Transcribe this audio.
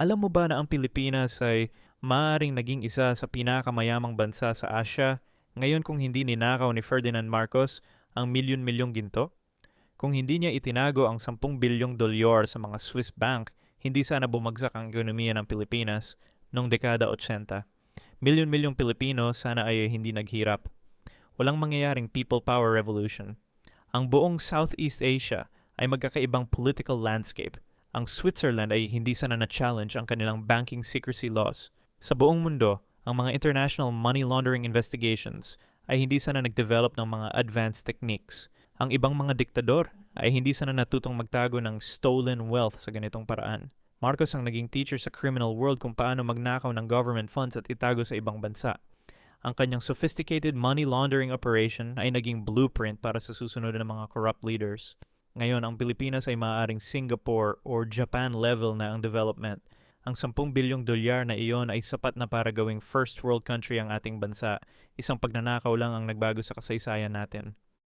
Alam mo ba na ang Pilipinas ay maaaring naging isa sa pinakamayamang bansa sa Asya ngayon kung hindi ninakaw ni Ferdinand Marcos ang milyon-milyong ginto? Kung hindi niya itinago ang 10 bilyong dolyar sa mga Swiss bank, hindi sana bumagsak ang ekonomiya ng Pilipinas noong dekada 80. Milyon-milyong Pilipino sana ay hindi naghirap. Walang mangyayaring people power revolution. Ang buong Southeast Asia ay magkakaibang political landscape. Ang Switzerland ay hindi sana na-challenge ang kanilang banking secrecy laws. Sa buong mundo, ang mga international money laundering investigations ay hindi sana nag-develop ng mga advanced techniques. Ang ibang mga diktador ay hindi sana natutong magtago ng stolen wealth sa ganitong paraan. Marcos ang naging teacher sa criminal world kung paano magnakaw ng government funds at itago sa ibang bansa. Ang kanyang sophisticated money laundering operation ay naging blueprint para sa susunod na mga corrupt leaders. Ngayon, ang Pilipinas ay maaaring Singapore or Japan level na ang development. Ang 10 bilyong dolyar na iyon ay sapat na para gawing first world country ang ating bansa. Isang pagnanakaw lang ang nagbago sa kasaysayan natin.